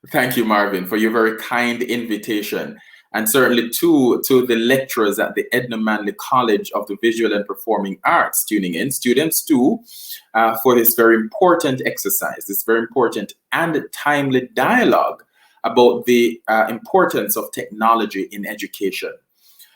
Thank you, Marvin, for your very kind invitation. And certainly to the lecturers at the Edna Manley College of the Visual and Performing Arts tuning in, students too, for this very important exercise, this very important and timely dialogue about the importance of technology in education.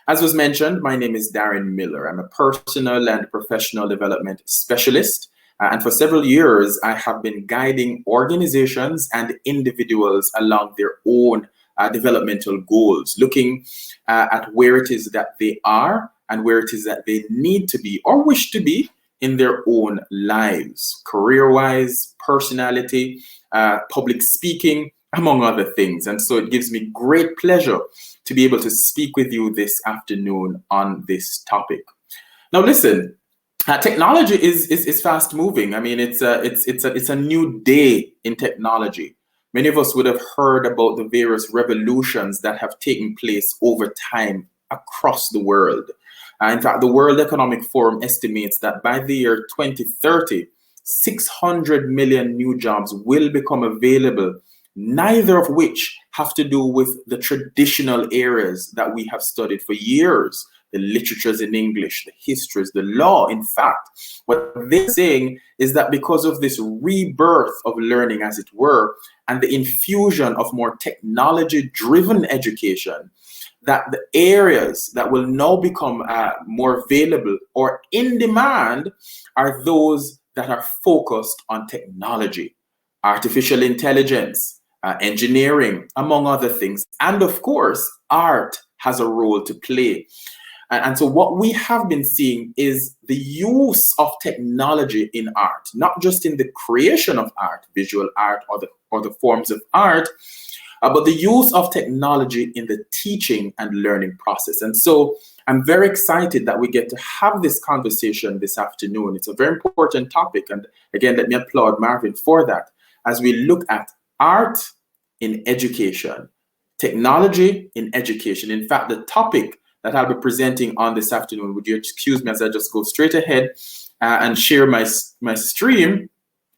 As was mentioned, my name is Darren Miller. I'm a personal and professional development specialist. And for several years, I have been guiding organizations and individuals along their own developmental goals, looking at where it is that they are and where it is that they need to be or wish to be in their own lives, career-wise, personality, public speaking, among other things. And so it gives me great pleasure to be able to speak with you this afternoon on this topic. Now, listen, technology is fast moving. I mean, it's a new day in technology. Many of us would have heard about the various revolutions that have taken place over time across the world. In fact, the World Economic Forum estimates that by the year 2030, 600 million new jobs will become available, neither of which have to do with the traditional areas that we have studied for years, the literatures in English, the histories, the law. In fact, what they're saying is that because of this rebirth of learning, as it were, and the infusion of more technology-driven education, that the areas that will now become more available or in demand are those that are focused on technology, artificial intelligence, engineering, among other things. And of course, art has a role to play. And so what we have been seeing is the use of technology in art, not just in the creation of art, visual art, or the forms of art, but the use of technology in the teaching and learning process. And so I'm very excited that we get to have this conversation this afternoon. It's a very important topic. And again, let me applaud Marvin for that as we look at art in education, technology in education. In fact, the topic that I'll be presenting on this afternoon, would you excuse me as I just go straight ahead and share my stream,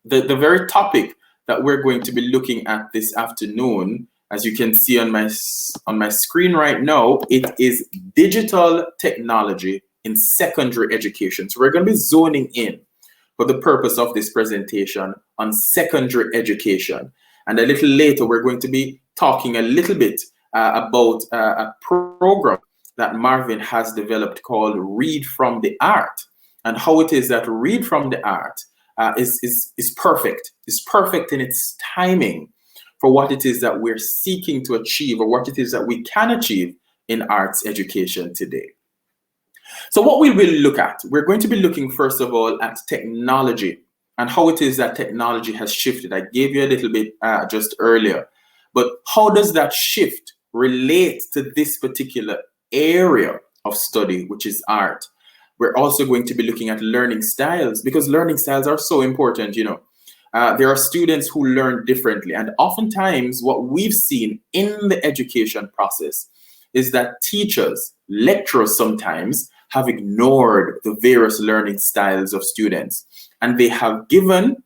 the very topic that we're going to be looking at this afternoon, as you can see on my screen right now, it is digital technology in secondary education. So we're going to be zoning in for the purpose of this presentation on secondary education. And a little later, we're going to be talking a little bit about a program that Marvin has developed called Read from the Art, and how it is that Read from the Art is perfect. It's perfect in its timing for what it is that we're seeking to achieve, or what it is that we can achieve in arts education today. So what we will look at, we're going to be looking first of all at technology and how it is that technology has shifted. I gave you a little bit just earlier, but how does that shift relate to this particular area of study, which is art? We're also going to be looking at learning styles, because learning styles are so important. There are students who learn differently, and oftentimes what we've seen in the education process is that teachers, lecturers sometimes have ignored the various learning styles of students, and they have given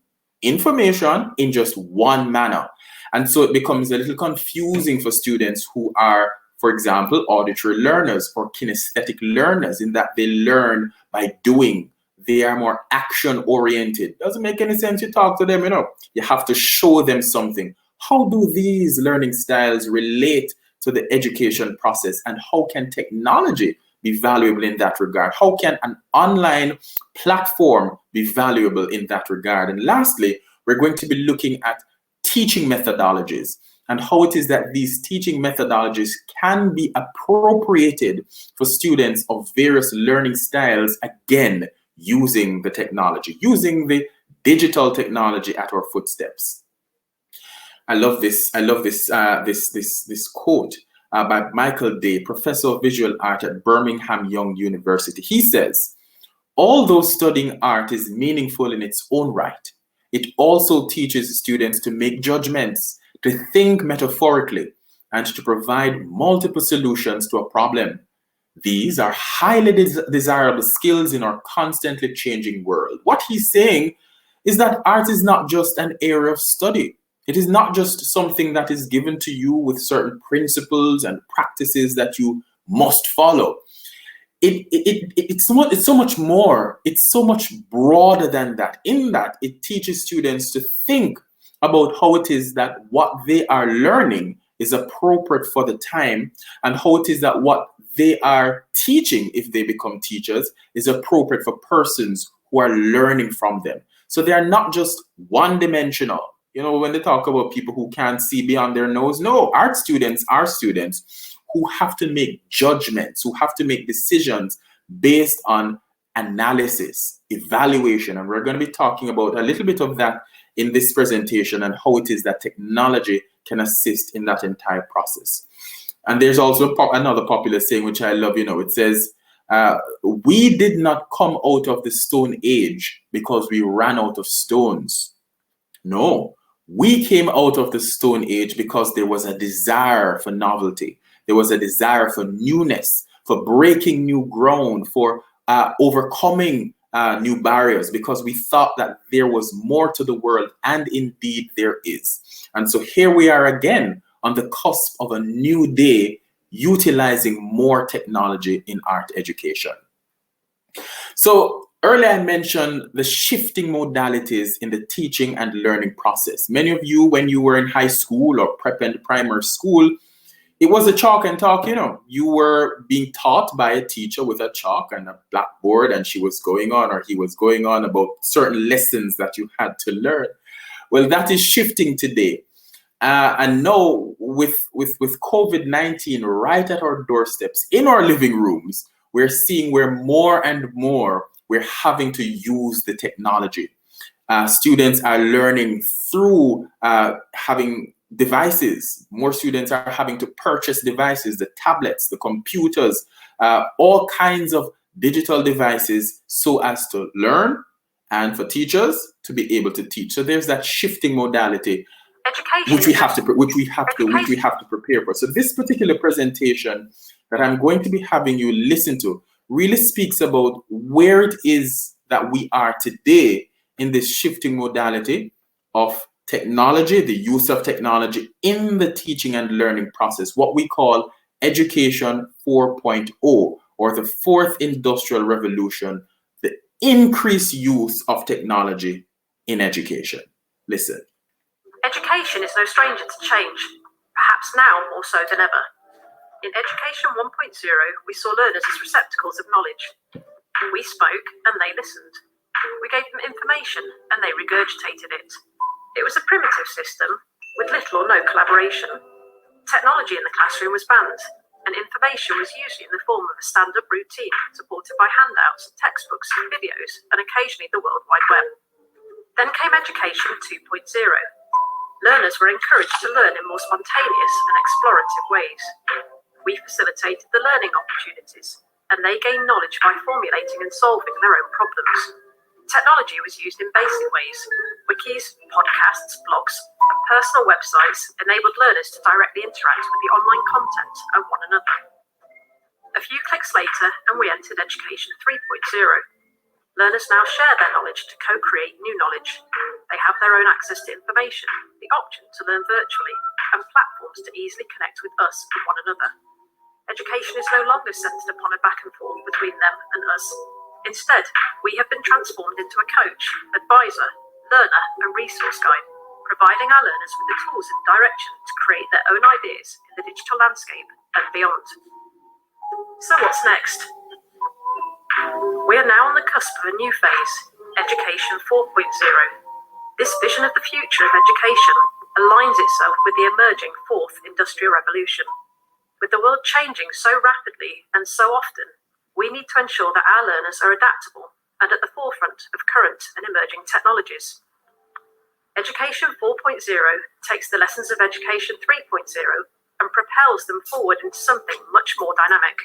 information in just one manner. And so it becomes a little confusing for students who are, for example, auditory learners or kinesthetic learners, in that they learn by doing. They are more action-oriented. Doesn't make any sense to talk to them, You have to show them something. How do these learning styles relate to the education process, and how can technology be valuable in that regard? How can an online platform be valuable in that regard? And lastly, we're going to be looking at teaching methodologies and how it is that these teaching methodologies can be appropriated for students of various learning styles, again, using the technology, using the digital technology at our footsteps. I love this quote by Michael Day, professor of visual art at Birmingham Young University. He says, although studying art is meaningful in its own right, it also teaches students to make judgments, to think metaphorically, and to provide multiple solutions to a problem. These are highly desirable skills in our constantly changing world. What he's saying is that art is not just an area of study. It is not just something that is given to you with certain principles and practices that you must follow. It's so much more. It's so much broader than that. In that, it teaches students to think about how it is that what they are learning is appropriate for the time, and how it is that what they are teaching, if they become teachers, is appropriate for persons who are learning from them. So they are not just one-dimensional. You know, when they talk about people who can't see beyond their nose, no, art students are students who have to make judgments, who have to make decisions based on analysis, evaluation. And we're going to be talking about a little bit of that in this presentation, and how it is that technology can assist in that entire process. And there's also another popular saying, which I love, you know, it says, we did not come out of the Stone Age because we ran out of stones. No, we came out of the Stone Age because there was a desire for novelty. There was a desire for newness, for breaking new ground, for overcoming new barriers, because we thought that there was more to the world, and indeed there is. And so here we are again on the cusp of a new day, utilizing more technology in art education. So earlier I mentioned the shifting modalities in the teaching and learning process. Many of you, when you were in high school or prep and primary school, it was a chalk and talk, you know. You were being taught by a teacher with a chalk and a blackboard, and she was going on, or he was going on about certain lessons that you had to learn. Well, that is shifting today. And now with COVID-19 right at our doorsteps, in our living rooms, we're seeing where more and more we're having to use the technology. Students are learning through having devices. More students are having to purchase devices, the tablets, the computers, all kinds of digital devices, so as to learn, and for teachers to be able to teach. So there's that shifting modality, which we have to prepare for. So this particular presentation that I'm going to be having you listen to really speaks about where it is that we are today in this shifting modality of technology, the use of technology in the teaching and learning process, what we call Education 4.0, or the fourth industrial revolution, the increased use of technology in education. Listen. Education is no stranger to change, perhaps now more so than ever. In Education 1.0, we saw learners as receptacles of knowledge. We spoke and they listened. We gave them information and they regurgitated it. It was a primitive system with little or no collaboration. Technology in the classroom was banned, and information was usually in the form of a stand-up routine supported by handouts, textbooks, videos, and occasionally the World Wide Web. Then came Education 2.0. Learners were encouraged to learn in more spontaneous and explorative ways. We facilitated the learning opportunities, and they gained knowledge by formulating and solving their own problems. Technology was used in basic ways. Wikis, podcasts, blogs, and personal websites enabled learners to directly interact with the online content and one another. A few clicks later, and we entered Education 3.0. Learners now share their knowledge to co-create new knowledge. They have their own access to information, the option to learn virtually, and platforms to easily connect with us and one another. Education is no longer centered upon a back and forth between them and us. Instead, we have been transformed into a coach, advisor, learner, and resource guide, providing our learners with the tools and direction to create their own ideas in the digital landscape and beyond. So what's next? We are now on the cusp of a new phase, Education 4.0. This vision of the future of education aligns itself with the emerging fourth industrial revolution. With the world changing so rapidly and so often, we need to ensure that our learners are adaptable and at the forefront of current and emerging technologies. Education 4.0 takes the lessons of Education 3.0 and propels them forward into something much more dynamic.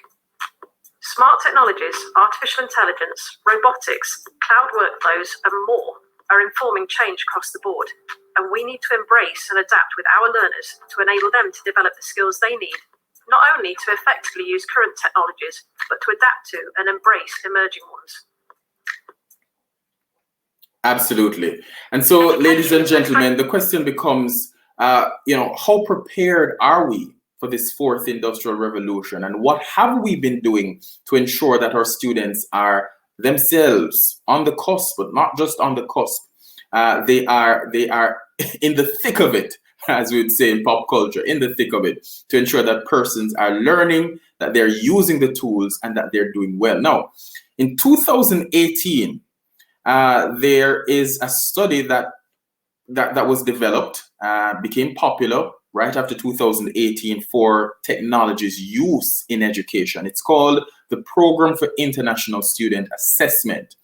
Smart technologies, artificial intelligence, robotics, cloud workflows, and more are informing change across the board, and we need to embrace and adapt with our learners to enable them to develop the skills they need, not only to effectively use current technologies, but to adapt to and embrace emerging ones. Absolutely. And so, ladies and gentlemen, the question becomes, how prepared are we for this fourth industrial revolution, and what have we been doing to ensure that our students are themselves on the cusp, but not just on the cusp. They are in the thick of it, as we would say in pop culture, in the thick of it, to ensure that persons are learning, that they're using the tools, and that they're doing well. Now, in 2018, there is a study that was developed, became popular right after 2018 for technology's use in education. It's called the Program for International Student Assessment.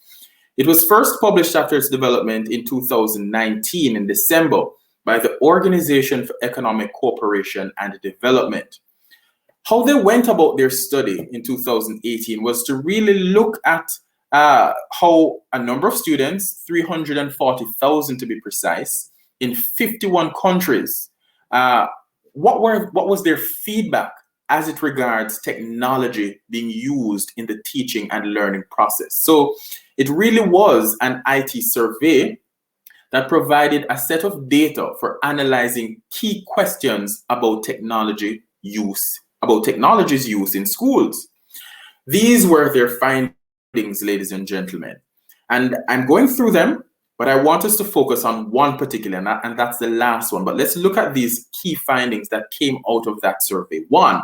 It was first published after its development in 2019 in December by the Organization for Economic Cooperation and Development. How they went about their study in 2018 was to really look at how a number of students, 340,000 to be precise, in 51 countries, what was their feedback as it regards technology being used in the teaching and learning process. So it really was an IT survey that provided a set of data for analyzing key questions about technology's use in schools. These were their findings, ladies and gentlemen. And I'm going through them, but I want us to focus on one particular, and that's the last one. But let's look at these key findings that came out of that survey. One,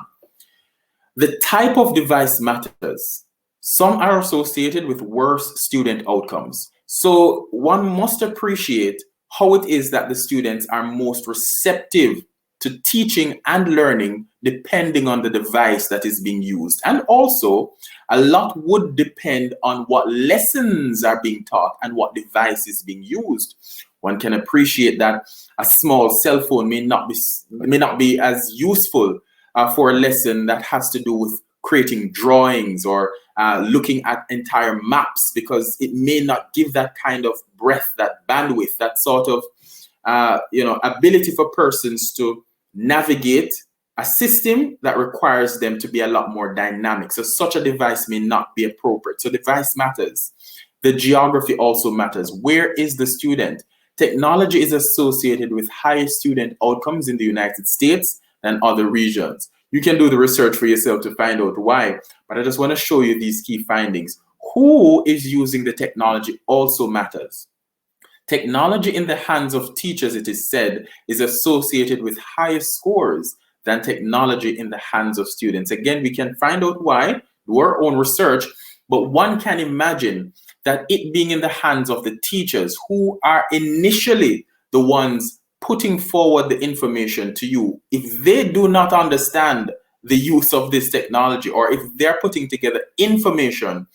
the type of device matters. Some are associated with worse student outcomes. So one must appreciate how it is that the students are most receptive to teaching and learning depending on the device that is being used. And also, a lot would depend on what lessons are being taught and what device is being used. One can appreciate that a small cell phone may not be as useful for a lesson that has to do with creating drawings or looking at entire maps, because it may not give that kind of breadth, that bandwidth, that sort of ability for persons to navigate a system that requires them to be a lot more dynamic. So such a device may not be appropriate. So device matters. The geography also matters. Where is the student? Technology is associated with higher student outcomes in the United States than other regions. You can do the research for yourself to find out why, but I just want to show you these key findings. Who is using the technology also matters. Technology in the hands of teachers, it is said, is associated with higher scores than technology in the hands of students. Again, we can find out why, do our own research, but one can imagine that it being in the hands of the teachers, who are initially the ones putting forward the information to you, if they do not understand the use of this technology, or if they're putting together information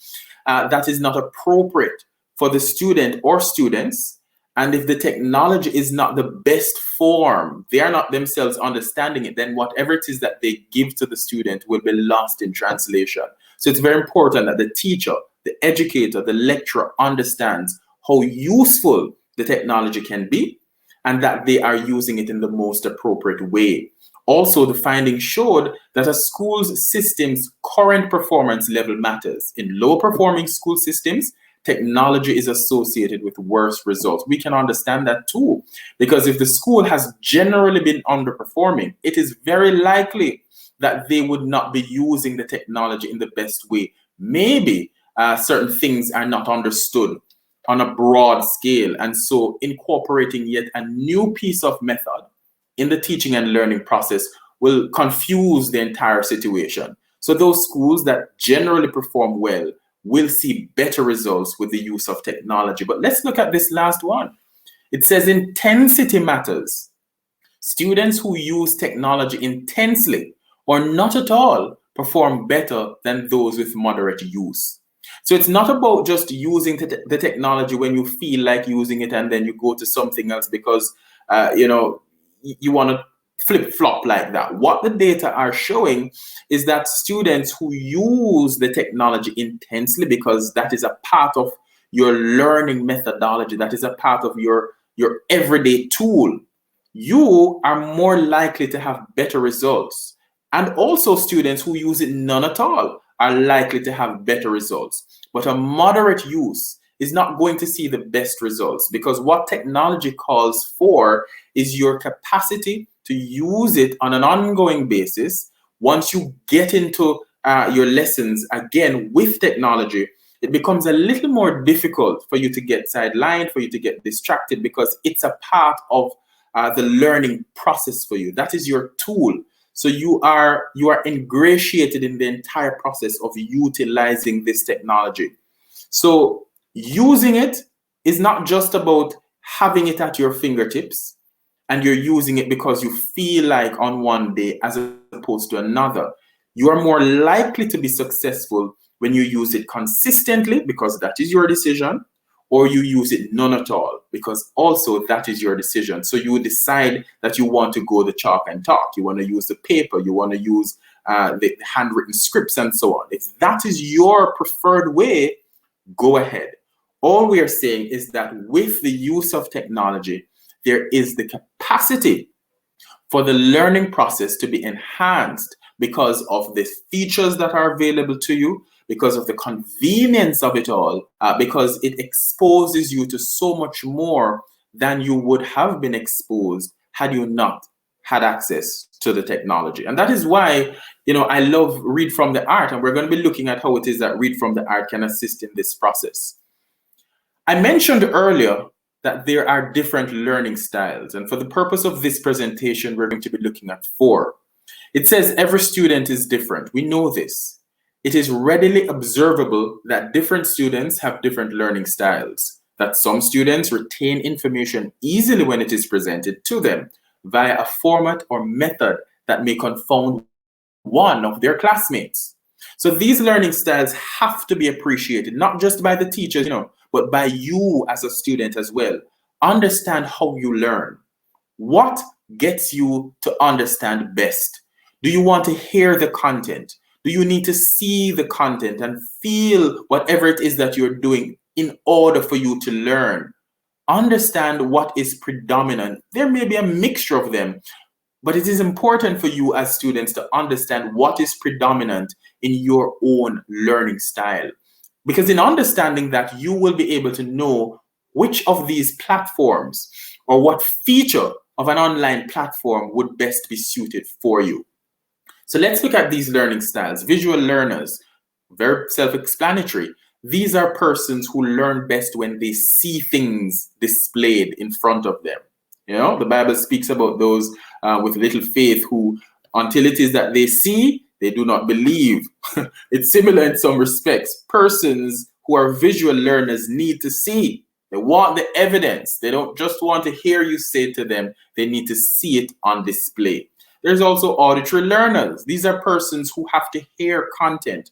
that is not appropriate for the student or students, and if the technology is not the best form, they are not themselves understanding it, then whatever it is that they give to the student will be lost in translation. So it's very important that the teacher, the educator, the lecturer understands how useful the technology can be, and that they are using it in the most appropriate way. Also, the findings showed that a school's system's current performance level matters. In low-performing school systems, technology is associated with worse results. We can understand that too, because if the school has generally been underperforming, it is very likely that they would not be using the technology in the best way. Maybe certain things are not understood on a broad scale, and so incorporating yet a new piece of method in the teaching and learning process will confuse the entire situation. So those schools that generally perform well will see better results with the use of technology. But let's look at this last one. It says intensity matters. Students who use technology intensely or not at all perform better than those with moderate use. So it's not about just using the technology when you feel like using it and then you go to something else because you want to flip-flop like that. What the data are showing is that students who use the technology intensely, because that is a part of your learning methodology, that is a part of your everyday tool, you are more likely to have better results. And also students who use it none at all are likely to have better results. But a moderate use is not going to see the best results, because what technology calls for is your capacity to use it on an ongoing basis. Once you get into your lessons again with technology, it becomes a little more difficult for you to get sidelined, for you to get distracted, because it's a part of the learning process for you. That is your tool. So you are ingratiated in the entire process of utilizing this technology. So using it is not just about having it at your fingertips and you're using it because you feel like on one day as opposed to another. You are more likely to be successful when you use it consistently, because that is your decision, or you use it none at all, because also that is your decision. So you decide that you want to go the chalk and talk. You want to use the paper. You want to use the handwritten scripts and so on. If that is your preferred way, go ahead. All we are saying is that with the use of technology, there is the capacity for the learning process to be enhanced because of the features that are available to you, because of the convenience of it all, because it exposes you to so much more than you would have been exposed had you not had access to the technology. And that is why, I love Read from the Art, and we're going to be looking at how it is that Read from the Art can assist in this process. I mentioned earlier that there are different learning styles, and for the purpose of this presentation, we're going to be looking at 4. It says every student is different. We know this. It is readily observable that different students have different learning styles, that some students retain information easily when it is presented to them via a format or method that may confound one of their classmates. So these learning styles have to be appreciated, not just by the teachers, but by you as a student as well. Understand how you learn. What gets you to understand best? Do you want to hear the content? Do you need to see the content and feel whatever it is that you're doing in order for you to learn? Understand what is predominant. There may be a mixture of them, but it is important for you as students to understand what is predominant in your own learning style. Because in understanding that, you will be able to know which of these platforms or what feature of an online platform would best be suited for you. So let's look at these learning styles. Visual learners, very self-explanatory. These are persons who learn best when they see things displayed in front of them. The Bible speaks about those with little faith who, until it is that they see, they do not believe. It's similar in some respects. Persons who are visual learners need to see. They want the evidence. They don't just want to hear you say to them. They need to see it on display. There's also auditory learners. These are persons who have to hear content.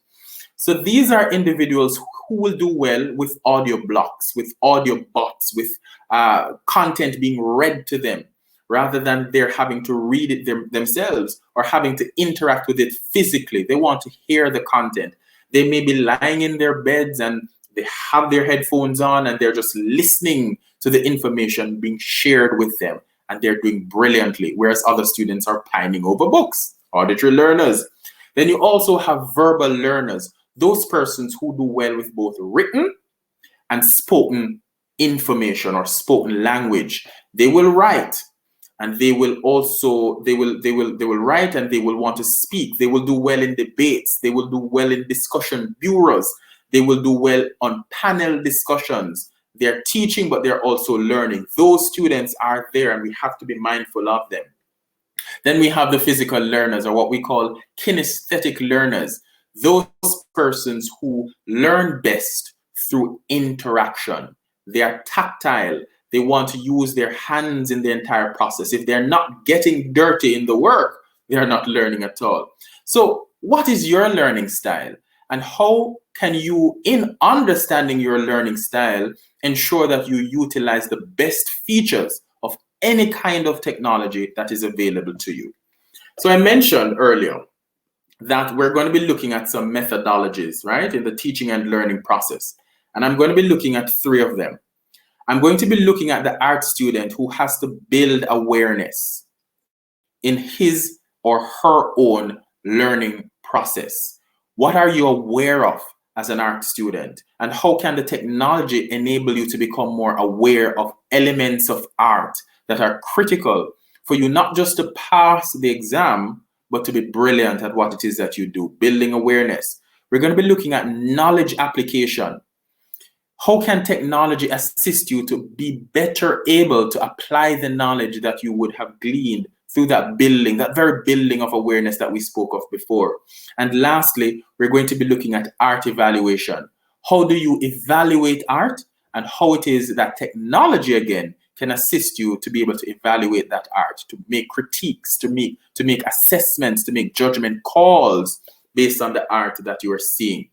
So these are individuals who will do well with audio blocks, with audio bots, with content being read to them, rather than they're having to read it themselves or having to interact with it physically. They want to hear the content. They may be lying in their beds and they have their headphones on and they're just listening to the information being shared with them, and they're doing brilliantly, whereas other students are pining over books. Auditory learners. Then you also have verbal learners, those persons who do well with both written and spoken information or spoken language. They will write, and they will write and they will want to speak. They will do well in debates. They will do well in discussion bureaus. They will do well on panel discussions. They're teaching, but they're also learning. Those students are there, and we have to be mindful of them. Then we have the physical learners, or what we call kinesthetic learners. Those persons who learn best through interaction. They are tactile. They want to use their hands in the entire process. If they're not getting dirty in the work, they are not learning at all. So what is your learning style? And how can you, in understanding your learning style, ensure that you utilize the best features of any kind of technology that is available to you? So I mentioned earlier that we're going to be looking at some methodologies, right, in the teaching and learning process. And I'm going to be looking at 3 of them. I'm going to be looking at the art student who has to build awareness in his or her own learning process. What are you aware of as an art student? And how can the technology enable you to become more aware of elements of art that are critical for you not just to pass the exam, but to be brilliant at what it is that you do. Building awareness. We're going to be looking at knowledge application. How can technology assist you to be better able to apply the knowledge that you would have gleaned through that building, that very building of awareness that we spoke of before? And lastly, we're going to be looking at art evaluation. How do you evaluate art, and how it is that technology, again, can assist you to be able to evaluate that art, to make critiques, to make assessments, to make judgment calls based on the art that you are seeing.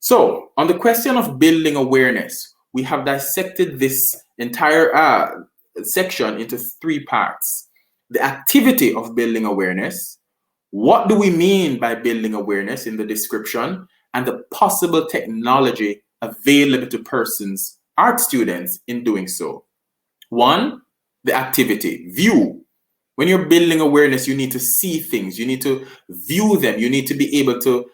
So, on the question of building awareness, we have dissected this entire section into 3 parts. The activity of building awareness, what do we mean by building awareness in the description, and the possible technology available to persons, art students, in doing so. 1, the activity, view. When you're building awareness, you need to see things, you need to view them, you need to be able to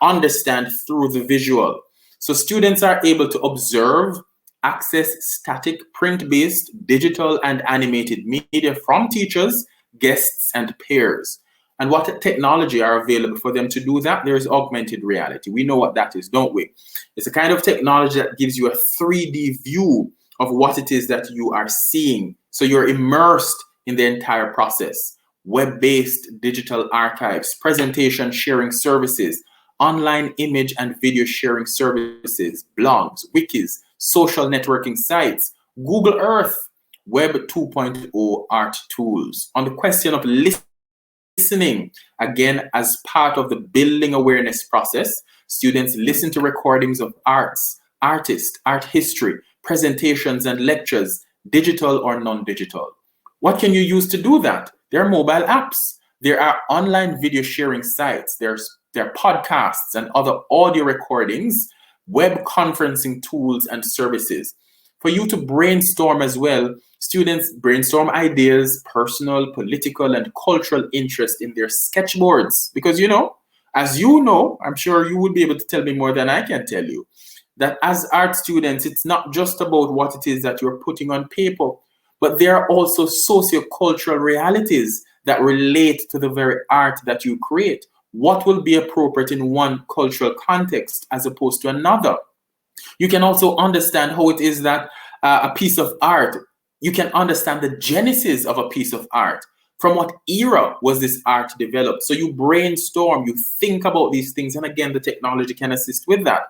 understand through the visual. So students are able to observe, access static, print-based, digital, and animated media from teachers, guests, and peers. And what technology are available for them to do that? There is augmented reality. We know what that is, don't we? It's a kind of technology that gives you a 3D view of what it is that you are seeing. So you're immersed in the entire process. Web-based digital archives, presentation sharing services, online image and video sharing services, blogs, wikis, social networking sites, Google Earth, Web 2.0 art tools. On the question of listening, again, as part of the building awareness process, students listen to recordings of arts, artists, art history, presentations and lectures, digital or non-digital. What can you use to do that? There are mobile apps. There are online video sharing sites. There are podcasts and other audio recordings, web conferencing tools and services. For you to brainstorm as well, students brainstorm ideas, personal, political, and cultural interest in their sketchboards. Because, as you know, I'm sure you would be able to tell me more than I can tell you, that as art students, it's not just about what it is that you're putting on paper, but there are also sociocultural realities that relate to the very art that you create. What will be appropriate in one cultural context as opposed to another? You can also understand how it is that a piece of art, you can understand the genesis of a piece of art. From what era was this art developed? So you brainstorm, you think about these things, and again, the technology can assist with that.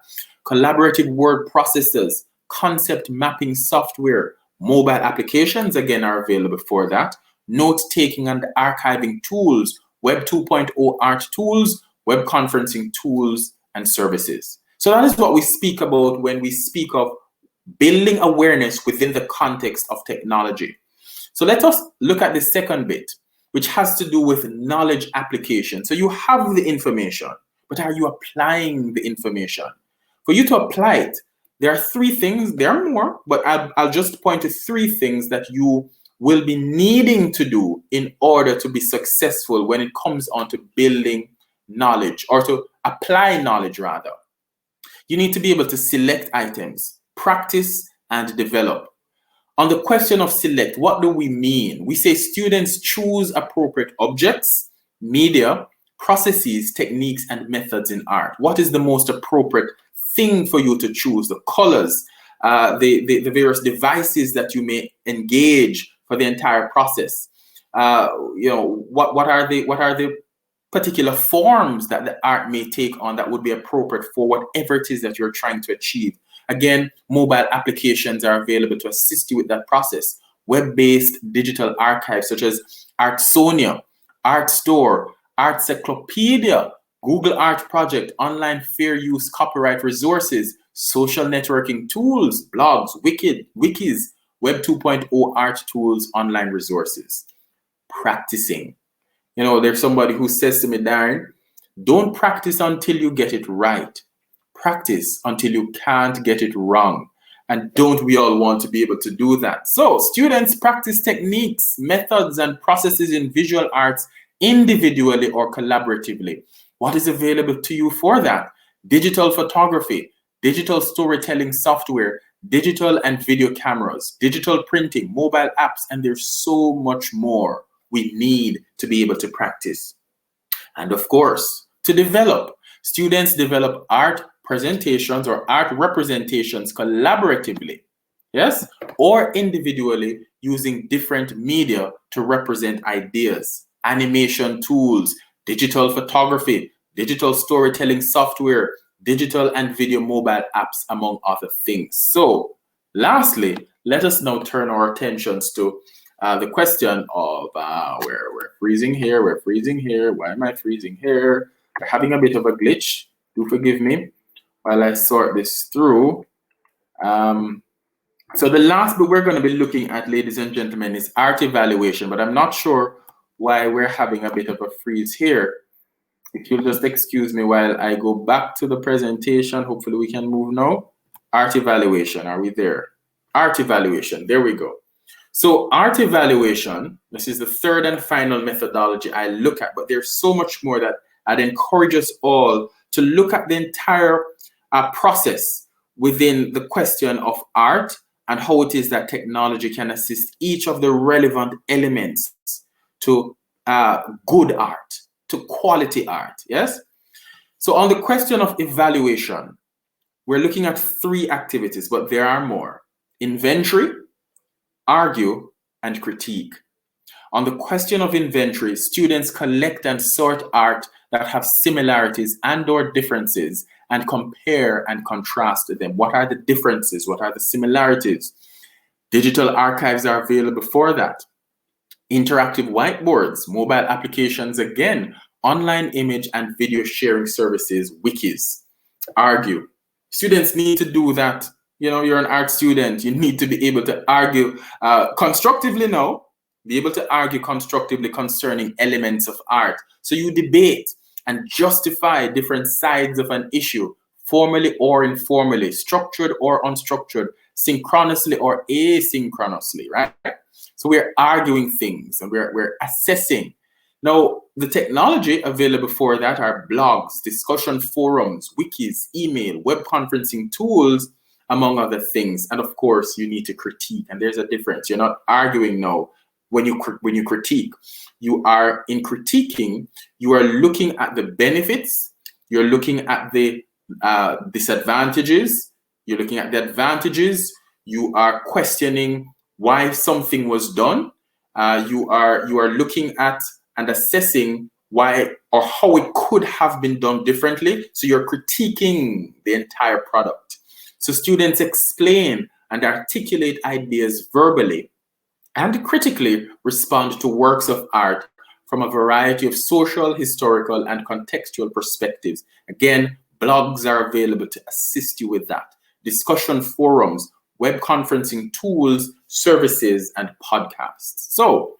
Collaborative word processors, concept mapping software, mobile applications, again, are available for that. Note-taking and archiving tools, Web 2.0 art tools, web conferencing tools, and services. So that is what we speak about when we speak of building awareness within the context of technology. So let us look at the second bit, which has to do with knowledge application. So you have the information, but are you applying the information? For you to apply it, there are 3 things, there are more, but I'll just point to 3 things that you will be needing to do in order to be successful when it comes on to building knowledge, or to apply knowledge rather. You need to be able to select items, practice, and develop. On the question of select, what do we mean? We say students choose appropriate objects, media, processes, techniques, and methods in art. What is the most appropriate thing for you to choose? The colors, the various devices that you may engage for the entire process. What are the particular forms that the art may take on that would be appropriate for whatever it is that you're trying to achieve. Again, mobile applications are available to assist you with that process. Web-based digital archives such as Artsonia, Art Store, Artcyclopedia, Google Art Project, online fair use copyright resources, social networking tools, blogs, wikis, Web 2.0 art tools, online resources. Practicing. There's somebody who says to me, Darren, don't practice until you get it right. Practice until you can't get it wrong. And don't we all want to be able to do that? So students practice techniques, methods, and processes in visual arts individually or collaboratively. What is available to you for that? Digital photography, digital storytelling software, digital and video cameras, digital printing, mobile apps, and there's so much more we need to be able to practice. And of course, to develop. Students develop art presentations or art representations collaboratively, yes, or individually using different media to represent ideas, animation tools, digital photography, digital storytelling software, digital and video mobile apps, among other things. So, lastly, let us now turn our attentions to the question of we're freezing here, why am I freezing here? We're having a bit of a glitch. Do forgive me while I sort this through. So the last bit we're going to be looking at, ladies and gentlemen, is art evaluation, but I'm not sure why we're having a bit of a freeze here. If you'll just excuse me while I go back to the presentation. Hopefully we can move now. Art evaluation, are we there? Art evaluation, there we go. So art evaluation, this is the third and final methodology I look at, but there's so much more that I'd encourage us all to look at the entire process within the question of art and how it is that technology can assist each of the relevant elements to good art, to quality art, yes? So on the question of evaluation, we're looking at 3 activities, but there are more. Inventory, argue, and critique. On the question of inventory, students collect and sort art that have similarities and or differences and compare and contrast them. What are the differences? What are the similarities? Digital archives are available for that. Interactive whiteboards, mobile applications, again, online image and video sharing services, wikis. Argue. Students need to do that. You know, you're an art student. You need to be able to argue constructively now, be able to argue constructively concerning elements of art. So you debate and justify different sides of an issue, formally or informally, structured or unstructured, synchronously or asynchronously, right? So we're arguing things and we're assessing. Now, the technology available for that are blogs, discussion forums, wikis, email, web conferencing tools, among other things. And of course, you need to critique. And there's a difference. You're not arguing now when you critique. You are in critiquing, you are looking at the benefits, you're looking at the disadvantages, you're looking at the advantages, you are questioning why something was done, you are looking at and assessing why or how it could have been done differently. So you're critiquing the entire product. So students explain and articulate ideas verbally and critically respond to works of art from a variety of social, historical, and contextual perspectives. Again, blogs are available to assist you with that. Discussion forums, web conferencing tools, services, and podcasts. So,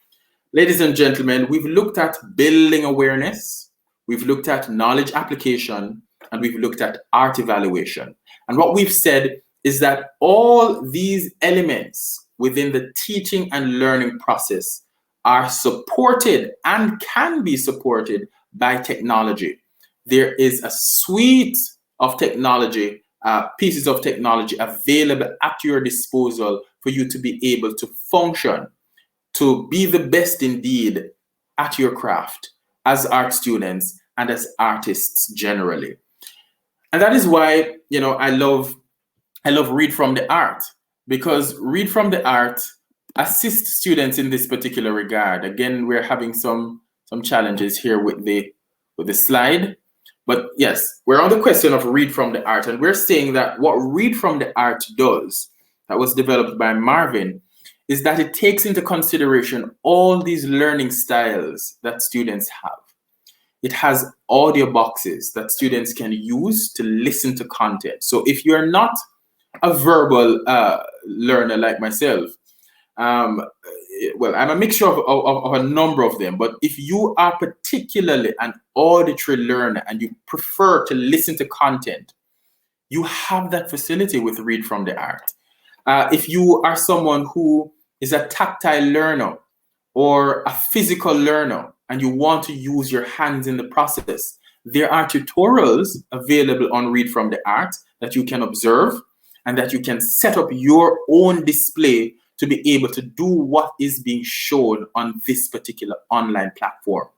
ladies and gentlemen, we've looked at building awareness, we've looked at knowledge application, and we've looked at art evaluation. And what we've said is that all these elements within the teaching and learning process are supported and can be supported by technology. There is a suite of technology, pieces of technology available at your disposal for you to be able to function, to be the best indeed at your craft as art students and as artists generally. And that is why, you know, I love Read from the Art, because Read from the Art assists students in this particular regard. Again, we're having some challenges here with the slide. But yes, we're on the question of Read from the Art, and we're saying that what Read from the Art does, that was developed by Marvin, is that it takes into consideration all these learning styles that students have. It has audio boxes that students can use to listen to content. So if you're not a verbal learner like myself, well, I'm a mixture of a number of them, but if you are particularly an auditory learner and you prefer to listen to content, you have that facility with Read from the Art. If you are someone who is a tactile learner or a physical learner and you want to use your hands in the process, there are tutorials available on Read from the Art that you can observe. and that you can set up your own display to be able to do what is being shown on this particular online platform.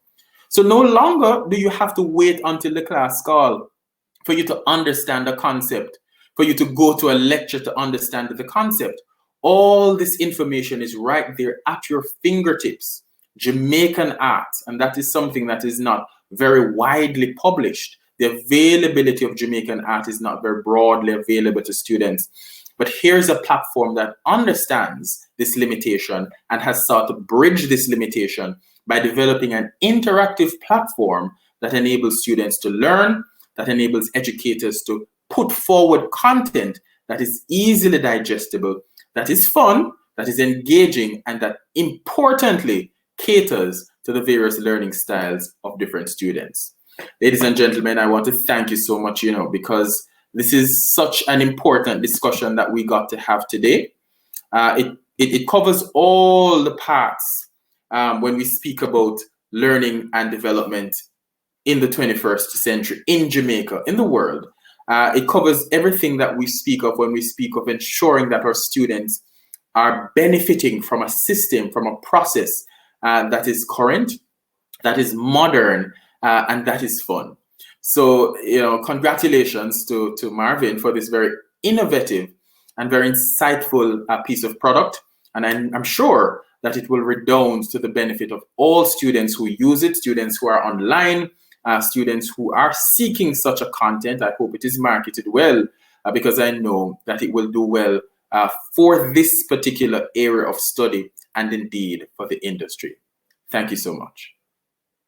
So no longer do you have to wait until the class call for you to understand the concept, for you to go to a lecture to understand the concept. All this information is right there at your fingertips. Jamaican art, and that is something that is not very widely published. The availability of Jamaican art is not very broadly available to students. But here's a platform that understands this limitation and has sought to bridge this limitation by developing an interactive platform that enables students to learn, that enables educators to put forward content that is easily digestible, that is fun, that is engaging, and that importantly caters to the various learning styles of different students. Ladies and gentlemen, I want to thank you so much, because this is such an important discussion that we got to have today. It covers all the parts when we speak about learning and development in the 21st century, in Jamaica, in the world. It covers everything that we speak of when we speak of ensuring that our students are benefiting from a system, from a process that is current, that is modern, and that is fun. So, congratulations to Marvin for this very innovative and very insightful piece of product. And I'm sure that it will redound to the benefit of all students who use it, students who are online, students who are seeking such a content. I hope it is marketed well, because I know that it will do well for this particular area of study and indeed for the industry. Thank you so much.